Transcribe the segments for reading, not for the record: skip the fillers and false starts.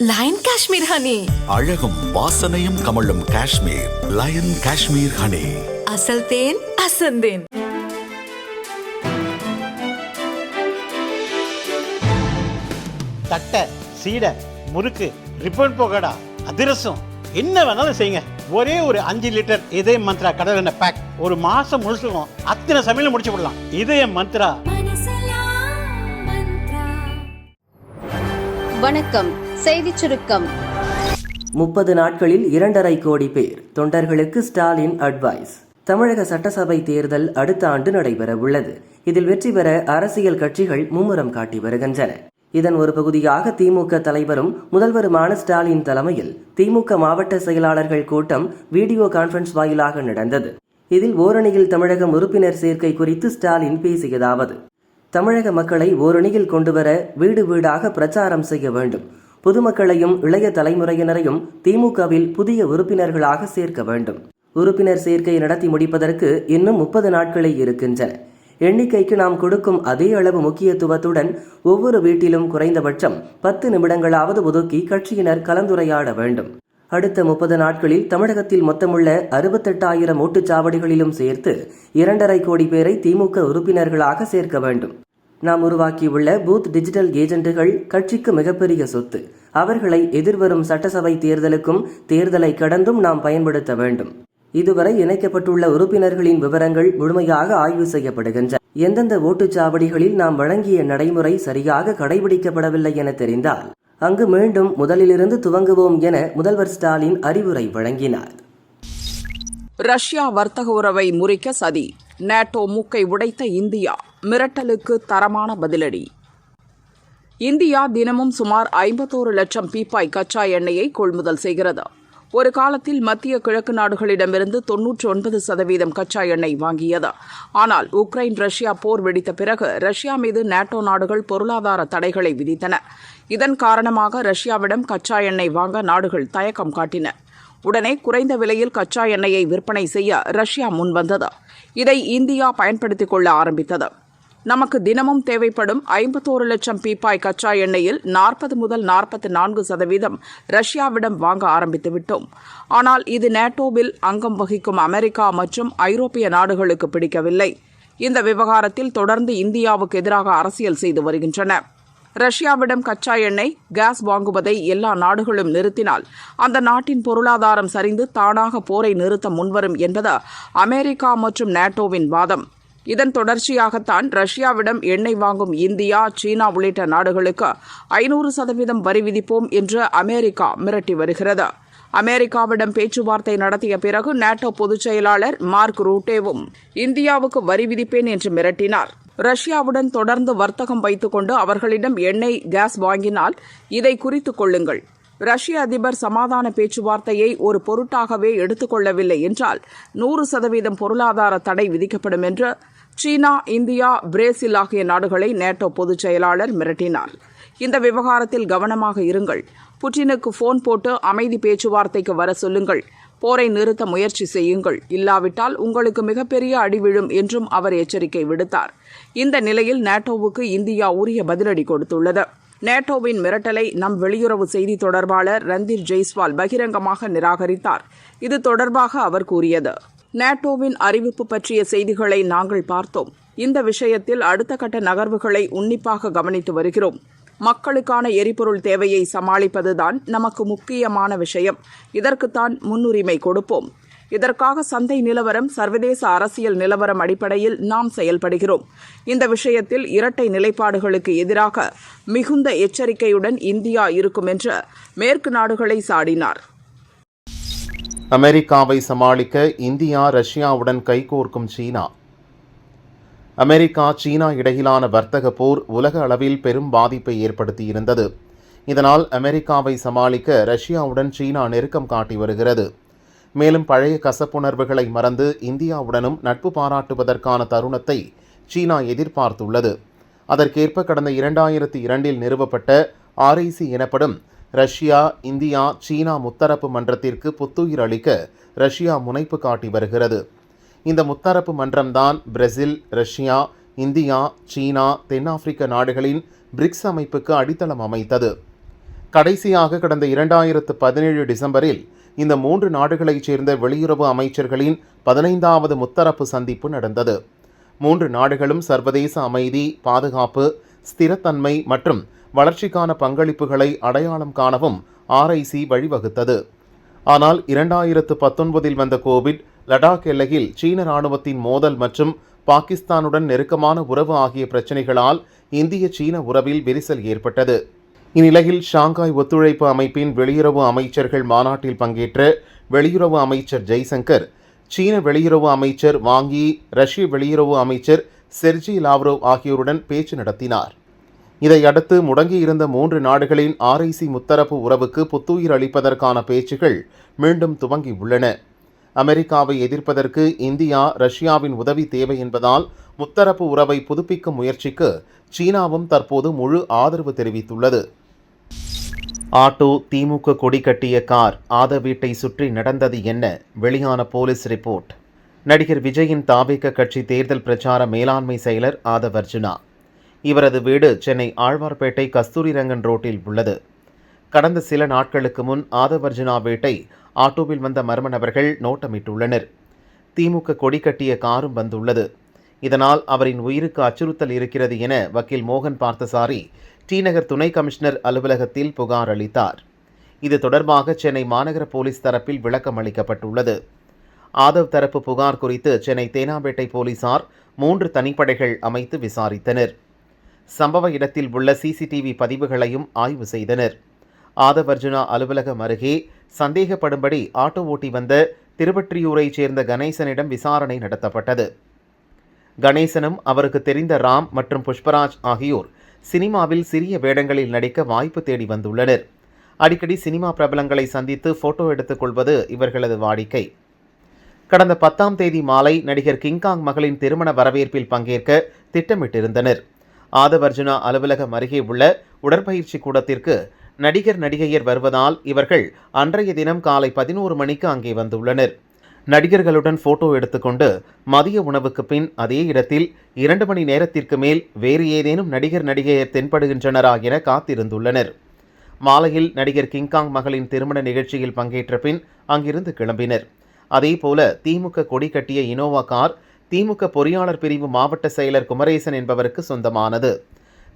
Line Kashmir honey. அழகும் வாசனையும் கமழும் காஷ்மீர் லயன் காஷ்மீர் ஹனி. அசல் தேன் அசந்தேன். தட்டை, சீடை, முறுக்கு, ரிப்பன் போகடா, அதிரசம், என்ன வேணாலும் செய்யுங்க. ஒரே ஒரு 5 லிட்டர் இதய மந்த்ரா கடல் எண்ணெய் பேக் ஒரு மாசம் முழுசுக்கும் அத்தனை சமையல முடிச்சு விடலாம். இதய மந்த்ரா. வணக்கம். செய்தி சுருக்கம். 30 நாட்களில் 2.5 கோடி பேர். தொண்டர்களுக்கு ஸ்டாலின் அட்வைஸ். தமிழக சட்டசபை தேர்தல் அடுத்த ஆண்டு நடைபெற உள்ளது. இதில் வெற்றி பெற அரசியல் கட்சிகள் மும்முரம் காட்டி வருகின்றன. இதன் ஒரு பகுதியாக திமுக தலைவரும் முதல்வருமான ஸ்டாலின் தலைமையில் திமுக மாவட்ட செயலாளர்கள் கூட்டம் வீடியோ கான்பரன்ஸ் வாயிலாக நடந்தது. இதில் ஓரணியில் தமிழகம் உறுப்பினர் சேர்க்கை குறித்து ஸ்டாலின் பேசியதாவது: தமிழக மக்களை ஓரணியில் கொண்டுவர வீடு வீடாக பிரச்சாரம் செய்ய வேண்டும். பொதுமக்களையும் இளைய தலைமுறையினரையும் திமுகவில் புதிய உறுப்பினர்களாக சேர்க்க வேண்டும். உறுப்பினர் சேர்க்கை நடத்தி முடிப்பதற்கு இன்னும் 30 நாட்களே இருக்கின்றன. எண்ணிக்கைக்கு நாம் கொடுக்கும் அதே அளவு முக்கியத்துவத்துடன் ஒவ்வொரு வீட்டிலும் குறைந்தபட்சம் 10 நிமிடங்களாவது ஒதுக்கி கட்சியினர் கலந்துரையாட வேண்டும். அடுத்த 30 நாட்களில் தமிழகத்தில் மொத்தமுள்ள 68,000 ஓட்டுச்சாவடிகளிலும் சேர்த்து 2.5 கோடி பேரை திமுக உறுப்பினர்களாக சேர்க்க வேண்டும். நாம் உருவாக்கியுள்ள பூத் டிஜிட்டல் ஏஜென்ட்டுகள் கட்சிக்கு மிகப்பெரிய சொத்து. அவர்களை எதிர்வரும் சட்டசபை தேர்தலுக்கும் தேர்தலை கடந்தும் நாம் பயன்படுத்த வேண்டும். இதுவரை இணைக்கப்பட்டுள்ள உறுப்பினர்களின் விவரங்கள் முழுமையாக ஆய்வு செய்யப்படுகின்றன. எந்தெந்த ஓட்டுச்சாவடிகளில் நாம் வழங்கிய நடைமுறை சரியாக கடைபிடிக்கப்படவில்லை என தெரிந்தால் அங்கு மீண்டும் முதலிலிருந்து துவங்குவோம் என முதல்வர் ஸ்டாலின் அறிவுரை வழங்கினார். ரஷ்யா வர்த்தக உறவை முறிக்க சதி. நேட்டோ மூக்கை உடைத்த இந்தியா. மிரட்டலுக்கு தரமான பதிலடி. இந்தியா தினமும் சுமார் 51 லட்சம் பீப்பாய் கச்சா எண்ணெயை கொள்முதல் செய்கிறது. ஒரு காலத்தில் மத்திய கிழக்கு நாடுகளிடமிருந்து 99% கச்சா எண்ணெய் வாங்கியது. ஆனால் உக்ரைன் ரஷ்யா போர் வெடித்த பிறகு ரஷ்யா மீது நேட்டோ நாடுகள் பொருளாதார தடைகளை விதித்தன. இதன் காரணமாக ரஷ்யாவிடம் கச்சா எண்ணெய் வாங்க நாடுகள் தயக்கம் காட்டின. உடனே குறைந்த விலையில் கச்சா எண்ணெயை விற்பனை செய்ய ரஷ்யா முன்வந்தது. இதை இந்தியா பயன்படுத்திக் கொள்ள ஆரம்பித்தது. நமக்கு தினமும் தேவைப்படும் 51 லட்சம் பீப்பாய் கச்சா எண்ணெயில் 40 முதல் 44% ரஷ்யாவிடம் வாங்க ஆரம்பித்து விட்டோம். ஆனால் இது நேட்டோவில் அங்கம் வகிக்கும் அமெரிக்கா மற்றும் ஐரோப்பிய நாடுகளுக்கு பிடிக்கவில்லை. இந்த விவகாரத்தில் தொடர்ந்து இந்தியாவுக்கு எதிராக அரசியல் செய்து வருகின்றன. ரஷ்யாவிடம் கச்சா எண்ணெய், கேஸ் வாங்குவதை எல்லா நாடுகளும் நிறுத்தினால் அந்த நாட்டின் பொருளாதாரம் சரிந்து தானாக போரை நிறுத்த முன்வரும் என்பது அமெரிக்கா மற்றும் நேட்டோவின் வாதம். இதன் தொடர்ச்சியாகத்தான் ரஷ்யாவிடம் எண்ணெய் வாங்கும் இந்தியா, சீனா உள்ளிட்ட நாடுகளுக்கு 500% வரி விதிப்போம் என்று அமெரிக்கா மிரட்டி வருகிறது. அமெரிக்காவிடம் பேச்சுவார்த்தை நடத்திய பிறகு நேட்டோ பொதுச் செயலாளர் மார்க் ரூட்டேவும் இந்தியாவுக்கு வரி விதிப்பேன் என்று மிரட்டினார். ரஷ்யாவுடன் தொடர்ந்து வர்த்தகம் வைத்துக்கொண்டு அவர்களிடம் எண்ணெய், கேஸ் வாங்கினால் இதை குறித்துக் கொள்ளுங்கள். ரஷ்ய அதிபர் சமாதான பேச்சுவார்த்தையை ஒரு பொருட்டாகவே எடுத்துக்கொள்ளவில்லை என்றால் 100% பொருளாதார தடை விதிக்கப்படும் என்று சீனா, இந்தியா, பிரேசில் ஆகிய நாடுகளை நேட்டோ பொதுச் செயலாளர் மிரட்டினார். இந்த விவகாரத்தில் கவனமாக இருங்கள். புட்டினுக்கு போன் போட்டு அமைதி பேச்சுவார்த்தைக்கு வர சொல்லுங்கள். போரை நிறுத்த முயற்சி செய்யுங்கள். இல்லாவிட்டால் உங்களுக்கு மிகப்பெரிய அடி விழும் என்றும் அவர் எச்சரிக்கை விடுத்தார். இந்த நிலையில் நேட்டோவுக்கு இந்தியா உரிய பதிலடி கொடுத்துள்ளது. நேட்டோவின் மிரட்டலை நம் வெளியுறவு செய்தி தொடர்பாளர் ரந்தீர் ஜெய்ஸ்வால் பகிரங்கமாக நிராகரித்தார். இது தொடர்பாக அவர் கூறியது: நேட்டோவின் அறிவிப்பு பற்றிய செய்திகளை நாங்கள் பார்த்தோம். இந்த விஷயத்தில் அடுத்த கட்ட நகர்வுகளை உன்னிப்பாக கவனித்து வருகிறோம். மக்களுக்கான எரிபொருள் தேவையை சமாளிப்பதுதான் நமக்கு முக்கியமான விஷயம். இதற்குத்தான் முன்னுரிமை கொடுப்போம். இதற்காக சந்தை நிலவரம், சர்வதேச அரசியல் நிலவரம் அடிப்படையில் நாம் செயல்படுகிறோம். இந்த விஷயத்தில் இரட்டை நிலைப்பாடுகளுக்கு எதிராக மிகுந்த எச்சரிக்கையுடன் இந்தியா இருக்கும் என்று மேற்கு நாடுகளை சாடினார். அமெரிக்காவை சமாளிக்க இந்தியா, ரஷ்யாவுடன் கைகோர்க்கும் சீனா. அமெரிக்கா, சீனா இடையிலான வர்த்தக போர் உலக அளவில் பெரும் பாதிப்பை ஏற்படுத்தியிருந்தது. இதனால் அமெரிக்காவை சமாளிக்க ரஷ்யாவுடன் சீனா நெருக்கம் காட்டி வருகிறது. மேலும் பழைய கசப்புணர்வுகளை மறந்து இந்தியாவுடனும் நட்பு பாராட்டுவதற்கான தருணத்தை சீனா எதிர்பார்த்துள்ளது. அதற்கேற்ப கடந்த 2002இல் நிறுவப்பட்ட RIC எனப்படும் ரஷ்யா, இந்தியா, சீனா முத்தரப்பு மன்றத்திற்கு புத்துயிர் அளிக்க ரஷ்யா முனைப்பு காட்டி வருகிறது. இந்த முத்தரப்பு மன்றம்தான் பிரேசில், ரஷ்யா, இந்தியா, சீனா, தென்னாப்பிரிக்க நாடுகளின் பிரிக்ஸ் அமைப்புக்கு அடித்தளம் அமைத்தது. கடைசியாக கடந்த 2017 டிசம்பரில் இந்த 3 நாடுகளைச் சேர்ந்த வெளியுறவு அமைச்சர்களின் 15வது முத்தரப்பு சந்திப்பு நடந்தது. 3 நாடுகளும் சர்வதேச அமைதி, பாதுகாப்பு, ஸ்திரத்தன்மை மற்றும் வளர்ச்சிக்கான பங்களிப்புகளை அடையாளம் காணவும் RIC வழிவகுத்தது. ஆனால் 2019 வந்த கோவிட், லடாக் எல்லையில் சீன ராணுவத்தின் மோதல் மற்றும் பாகிஸ்தானுடன் நெருக்கமான உறவு ஆகிய பிரச்சினைகளால் இந்திய சீன உறவில் விரிசல் ஏற்பட்டது. இந்நிலையில் ஷாங்காய் ஒத்துழைப்பு அமைப்பின் வெளியுறவு அமைச்சர்கள் மாநாட்டில் பங்கேற்ற வெளியுறவு அமைச்சர் ஜெய்சங்கர், சீன வெளியுறவு அமைச்சர் வாங் யி, ரஷ்ய வெளியுறவு அமைச்சர் செர்ஜி லாவ்ரோவ் ஆகியோருடன் பேச்சு நடத்தினார். இதையடுத்து முடங்கியிருந்த 3 நாடுகளின் RIC முத்தரப்பு உறவுக்கு புத்துயிர் அளிப்பதற்கான பேச்சுகள் மீண்டும் துவங்கியுள்ளன. அமெரிக்காவை எதிர்ப்பதற்கு இந்தியா, ரஷ்யாவின் உதவி தேவை என்பதால் முத்தரப்பு உறவை புதுப்பிக்கும் முயற்சிக்கு சீனாவும் தற்போது முழு ஆதரவு தெரிவித்துள்ளது. ஆட்டோ, திமுக கொடி கட்டிய கார், ஆதவ் வீட்டை சுற்றி நடந்தது என்ன? வெளியான போலீஸ் ரிப்போர்ட். நடிகர் விஜயின் தாவேக கட்சி தேர்தல் பிரச்சார மேலாண்மை செயலர் ஆதவ் அர்ஜுனா. இவரது வீடு சென்னை ஆழ்வார்பேட்டை கஸ்தூரிரங்கன் ரோட்டில் உள்ளது. கடந்த சில நாட்களுக்கு முன் ஆதவ் அர்ஜுனா வீட்டை ஆட்டோவில் வந்த மர்ம நபர்கள் நோட்டமிட்டுள்ளனர். திமுக கொடி கட்டிய காரும் வந்துள்ளது. இதனால் அவரின் உயிருக்கு அச்சுறுத்தல் இருக்கிறது என வக்கீல் மோகன் பார்த்தசாரி டி நகர் துணை கமிஷனர் அலுவலகத்தில் புகார் அளித்தார். இது தொடர்பாக சென்னை மாநகர போலீஸ் தரப்பில் விளக்கம் அளிக்கப்பட்டுள்ளது. ஆதவ் தரப்பு புகார் குறித்து சென்னை தேனாம்பேட்டை போலீசார் 3 தனிப்படைகள் அமைத்து விசாரித்தனர். சம்பவ இடத்தில் உள்ள CCTV பதிவுகளையும் ஆய்வு செய்தனர். ஆதவ் அர்ஜுனா அலுவலகம் அருகே சந்தேகப்படும்படி ஆட்டோ ஓட்டி வந்த திருவொற்றியூரைச் சேர்ந்த கணேசனிடம் விசாரணை நடத்தப்பட்டது. கணேசனும் அவருக்கு தெரிந்த ராம் மற்றும் புஷ்பராஜ் ஆகியோர் சினிமாவில் சிறிய வேடங்களில் நடிக்க வாய்ப்பு தேடி வந்துள்ளனர். அடிக்கடி சினிமா பிரபலங்களை சந்தித்து போட்டோ எடுத்துக் கொள்வது இவர்களது வாடிக்கை. கடந்த 10ஆம் தேதி மாலை நடிகர் கிங்காங் மகளின் திருமண வரவேற்பில் பங்கேற்க திட்டமிட்டிருந்தனர். ஆதவ் அர்ஜுனா அலுவலகம் அருகே உள்ள உடற்பயிற்சி கூடத்திற்கு நடிகர் நடிகையர் வருவதால் இவர்கள் அன்றைய தினம் காலை 11 மணிக்கு அங்கே வந்துள்ளனர். நடிகர்களுடன் போட்டோ எடுத்துக்கொண்டு மதிய உணவுக்கு பின் அதே இடத்தில் 2 மணி நேரத்திற்கு மேல் வேறு ஏதேனும் நடிகர் நடிகையர் தென்படுகின்றனரா என காத்திருந்துள்ளனர். மாலையில் நடிகர் கிங்காங் மகளின் திருமண நிகழ்ச்சியில் பங்கேற்ற பின் அங்கிருந்து கிளம்பினர். அதேபோல திமுக கொடி கட்டிய இனோவா கார் திமுக பொறியாளர் பிரிவு மாவட்ட செயலர் குமரேசன் என்பவருக்கு சொந்தமானது.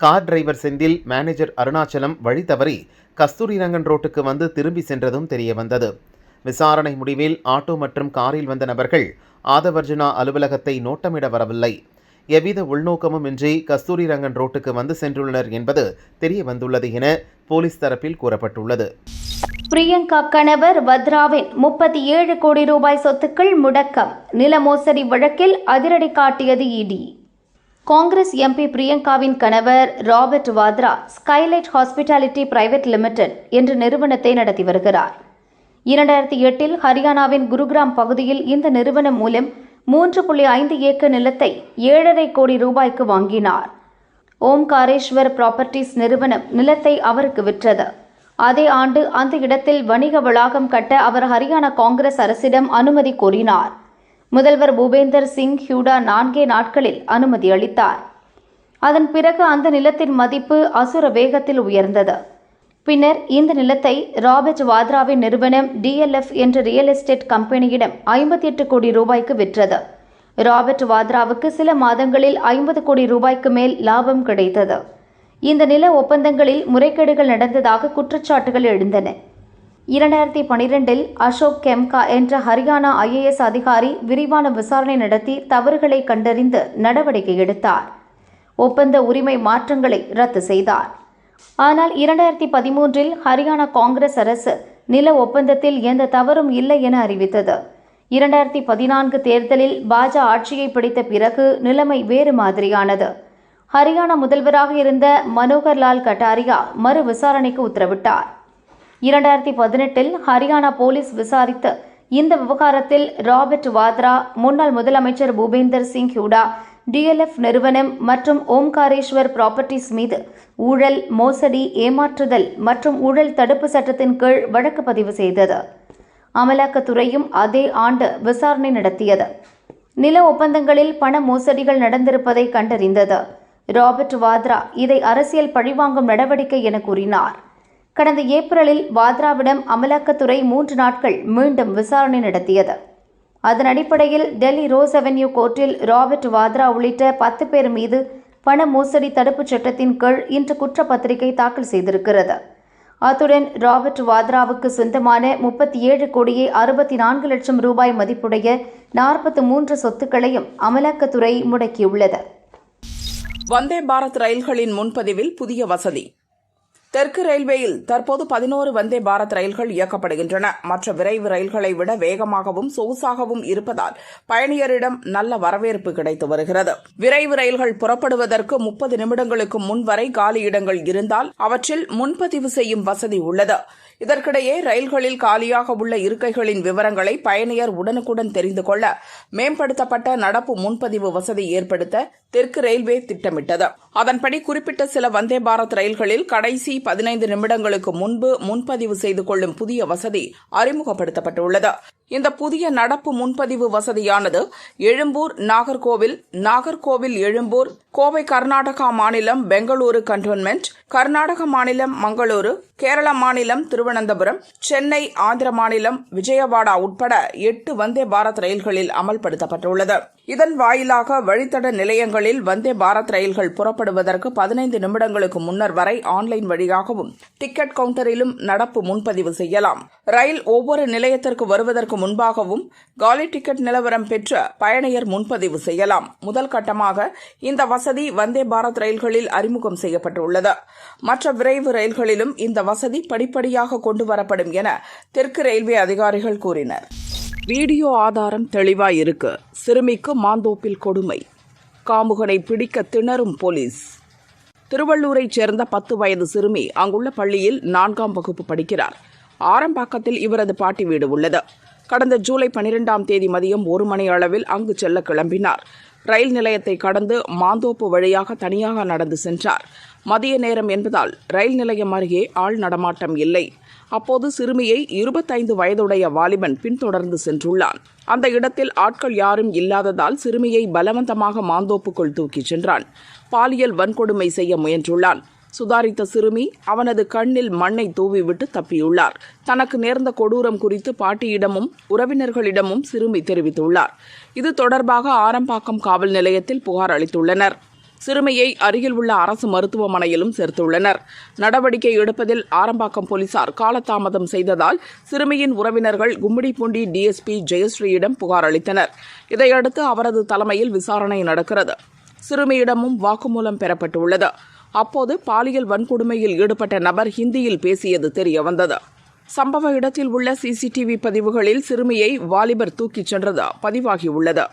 Car driver Senthil, manager Arunachalam வழி தவறி கஸ்தூரிரங்கன் ரோட்டுக்கு வந்து திரும்பி சென்றதும் தெரியவந்தது. விசாரணை முடிவில் ஆட்டோ மற்றும் காரில் வந்த நபர்கள் ஆதவ் அர்ஜுனா அலுவலகத்தை நோட்டமிட வரவில்லை. எவ்வித உள்நோக்கமும் இன்றி கஸ்தூரிரங்கன் ரோட்டுக்கு வந்து சென்றுள்ளனர் என்பது தெரிய வந்துள்ளது என போலீஸ் தரப்பில் கூறப்பட்டுள்ளது. பிரியங்கா கணவர் வத்ராவின் 37 கோடி ரூபாய் சொத்துக்கள் முடக்கம். நில மோசடி வழக்கில் அதிரடி காட்டியது இடி. காங்கிரஸ் MP பிரியங்காவின் கணவர் Robert Vadra skylight hospitality private limited என்ற நிறுவனத்தை நடத்தி வருகிறார். 2008 ஹரியானாவின் குருகிராம் பகுதியில் இந்த நிறுவனம் மூலம் 3.5 ஏக்கர் நிலத்தை 7.5 கோடி ரூபாய்க்கு வாங்கினார். ஓம்காரேஸ்வர் ப்ராப்பர்ட்டிஸ் நிறுவனம் நிலத்தை அவருக்கு விற்றது. அதே ஆண்டு அந்த இடத்தில் வணிக வளாகம் கட்ட அவர் ஹரியானா காங்கிரஸ் அரசிடம் அனுமதி கோரினார். முதல்வர் பூபேந்தர் சிங் ஹூடா 4 நாட்களில் அனுமதி அளித்தார். அதன் பிறகு அந்த நிலத்தின் மதிப்பு அசுர வேகத்தில் உயர்ந்தது. பின்னர் இந்த நிலத்தை ராபர்ட் வாத்ராவின் நிறுவனம் DLF என்ற ரியல் எஸ்டேட் கம்பெனியிடம் 58 கோடி ரூபாய்க்கு விற்றது. ராபர்ட் வாத்ராவுக்கு சில மாதங்களில் 50 கோடி ரூபாய்க்கு மேல் லாபம் கிடைத்தது. இந்த நில ஒப்பந்தங்களில் முறைகேடுகள் நடந்ததாக குற்றச்சாட்டுகள் எழுந்தன. 2012 அசோக் கெம்கா என்ற ஹரியானா IAS அதிகாரி விரிவான விசாரணை நடத்தி தவறுகளை கண்டறிந்து நடவடிக்கை எடுத்தார். ஒப்பந்த உரிமை மாற்றங்களை ரத்து செய்தார். ஆனால் 2013 ஹரியானா காங்கிரஸ் அரசு நில ஒப்பந்தத்தில் எந்த தவறும் இல்லை என அறிவித்தது. 2014 தேர்தலில் பாஜக ஆட்சியை பிடித்த பிறகு நிலைமை வேறு மாதிரியானது. ஹரியானா முதல்வராக இருந்த மனோகர் லால் கட்டாரியா மறு விசாரணைக்கு உத்தரவிட்டார். 2018 ஹரியானா போலீஸ் விசாரித்து இந்த விவகாரத்தில் ராபர்ட் வாத்ரா, முன்னாள் முதலமைச்சர் பூபேந்தர் சிங் ஹூடா, DLF நிறுவனம் மற்றும் ஓம்காரேஸ்வர் ப்ராப்பர்ட்டிஸ் மீது ஊழல், மோசடி, ஏமாற்றுதல் மற்றும் ஊழல் தடுப்பு சட்டத்தின் கீழ் வழக்கு பதிவு செய்தது. அமலாக்கத்துறையும் அதே ஆண்டு விசாரணை நடத்தியது. நில ஒப்பந்தங்களில் பண மோசடிகள் நடந்திருப்பதை கண்டறிந்தது. ராபர்ட் வாத்ரா இதை அரசியல் பழிவாங்கும் நடவடிக்கை என கூறினார். கடந்த ஏப்ரலில் வாத்ராவிடம் அமலாக்கத்துறை 3 நாட்கள் மீண்டும் விசாரணை நடத்தியது. அதன் அடிப்படையில் டெல்லி ரோஸ் அவென்யூ கோர்ட்டில் ராபர்ட் வாத்ரா உள்ளிட்ட 10 பேர் மீது பண மோசடி தடுப்புச் சட்டத்தின் கீழ் இன்று குற்றப்பத்திரிகை தாக்கல் செய்திருக்கிறது. அத்துடன் ராபர்ட் வாத்ராவுக்கு சொந்தமான 37 கோடியே 64 லட்சம் ரூபாய் மதிப்புடைய 43 சொத்துக்களையும் அமலாக்கத்துறை முடக்கியுள்ளது. வந்தே பாரத் ரயில்களின் முன்பதிவில் புதிய வசதி. தெற்கு ரயில்வேயில் தற்போது 11 வந்தே பாரத் ரயில்கள் இயக்கப்படுகின்றன. மற்ற விரைவு ரயில்களை விட வேகமாகவும் சொகுசாகவும் இருப்பதால் பயணியரிடம் நல்ல வரவேற்பு கிடைத்து வருகிறது. விரைவு ரயில்கள் புறப்படுவதற்கு 30 நிமிடங்களுக்கு முன் வரை காலி இடங்கள் இருந்தால் அவற்றில் முன்பதிவு செய்யும் வசதி உள்ளது. இதற்கிடையே ரயில்களில் காலியாக உள்ள இருக்கைகளின் விவரங்களை பயணியர் உடனுக்குடன் தெரிந்து கொள்ள மேம்படுத்தப்பட்ட நடப்பு முன்பதிவு வசதி ஏற்படுத்த தெற்கு ரயில்வே திட்டமிட்டது. அதன்படி குறிப்பிட்ட சில வந்தே பாரத் ரயில்களில் கடைசி 15 நிமிடங்களுக்கு முன்பு முன்பதிவு செய்து கொள்ளும் புதிய வசதி அறிமுகப்படுத்தப்பட்டுள்ளது. இந்த புதிய நடப்பு முன்பதிவு வசதியானது எழும்பூர் நாகர்கோவில், நாகர்கோவில் எழும்பூர், கோவை கர்நாடகா மாநிலம் பெங்களூரு கண்டோன்மெண்ட், கர்நாடக மாநிலம் மங்களூரு, கேரள மாநிலம் திருவனந்தபுரம், சென்னை ஆந்திர மாநிலம் விஜயவாடா உட்பட 8 வந்தே பாரத் ரயில்களில் அமல்படுத்தப்பட்டுள்ளது. இதன் வாயிலாக வழித்தட நிலையங்களில் வந்தே பாரத் ரயில்கள் புறப்படுவதற்கு 15 நிமிடங்களுக்கு முன்னர் வரை ஆன்லைன் வழியாகவும் டிக்கெட் கவுண்டரிலும் நடப்பு முன்பதிவு செய்யலாம். ரயில் ஒவ்வொரு நிலையத்திற்கு வருவதற்கு முன்பாகவும் காலி டிக்கெட் நிலவரம் பெற்று பயணியர் முன்பதிவு செய்யலாம். முதல் கட்டமாக இந்த வசதி வந்தே பாரத் ரயில்களில் அறிமுகம் செய்யப்பட்டுள்ளது. மற்ற விரைவு ரயில்களிலும் இந்த வசதி படிப்படியாக கொண்டுவரப்படும் என தெற்கு ரயில்வே அதிகாரிகள் கூறினர். வீடியோ ஆதாரம் தெளிவாயிருக்கு. சிறுமிக்கு மாந்தோப்பில் கொடுமை. காமுகனை பிடிக்க திணறும் போலீஸ். திருவள்ளூரைச் சேர்ந்த 10 வயது சிறுமி அங்குள்ள பள்ளியில் 4ஆம் வகுப்பு படிக்கிறார். ஆரம்பாக்கத்தில் இவரது பாட்டி வீடு உள்ளது. கடந்த ஜூலை 12ஆம் தேதி மதியம் 1 மணி அளவில் அங்கு செல்ல கிளம்பினார். ரயில் நிலையத்தை கடந்து மாந்தோப்பு வழியாக தனியாக நடந்து சென்றார். மதிய நேரம் என்பதால் ரயில் நிலையம் அருகே ஆள் நடமாட்டம் இல்லை. அப்போது சிறுமியை 25 வயதுடைய வாலிபன் பின்தொடர்ந்து சென்றுள்ளான். அந்த இடத்தில் ஆட்கள் யாரும் இல்லாததால் சிறுமியை பலவந்தமாக மாந்தோப்புக்குள் தூக்கிச் சென்றான். பாலியல் வன்கொடுமை செய்ய முயன்றுள்ளான். சுதாரித்த சிறுமி அவனது கண்ணில் மண்ணை தூவிவிட்டு தப்பியுள்ளார். தனக்கு நேர்ந்த கொடூரம் குறித்து பாட்டியிடமும் உறவினர்களிடமும் சிறுமி தெரிவித்துள்ளார். இது தொடர்பாக ஆரம்பாக்கம் காவல் நிலையத்தில் புகார் அளித்துள்ளனர். சிறுமியை அருகில் உள்ள அரசு மருத்துவமனையிலும் சேர்த்துள்ளனர். நடவடிக்கை எடுப்பதில் ஆரம்பாக்கம் போலீசார் காலதாமதம் செய்ததால் சிறுமியின் உறவினர்கள் கும்மிடிப்பூண்டி டிஎஸ்பி ஜெயஸ்ரீயிடம் புகார் அளித்தனர். இதையடுத்து அவரது தலைமையில் விசாரணை நடக்கிறது. சிறுமியிடமும் வாக்குமூலம் பெறப்பட்டுள்ளது. அப்போது பாலியல் வன்கொடுமையில் ஈடுபட்ட நபர் ஹிந்தியில் பேசியது தெரியவந்தது. சம்பவ இடத்தில் உள்ள சிசிடிவி பதிவுகளில் சிறுமியை வாலிபர் தூக்கிச் சென்றது பதிவாகியுள்ளது.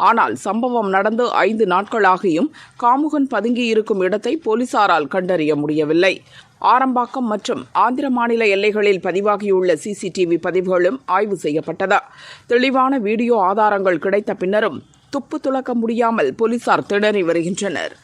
ஆனால் சம்பவம் நடந்து 5 நாட்களாகியும் காமுகன் பதுங்கியிருக்கும் இடத்தை போலீசாரால் கண்டறிய முடியவில்லை. ஆரம்பாக்கம் மற்றும் ஆந்திர மாநில எல்லைகளில் பதிவாகியுள்ள சிசிடிவி பதிவுகளும் ஆய்வு செய்யப்பட்டது. தெளிவான வீடியோ ஆதாரங்கள் கிடைத்த பின்னரும் துப்பு துளக்க முடியாமல் போலீசார் திணறி வருகின்றனர்.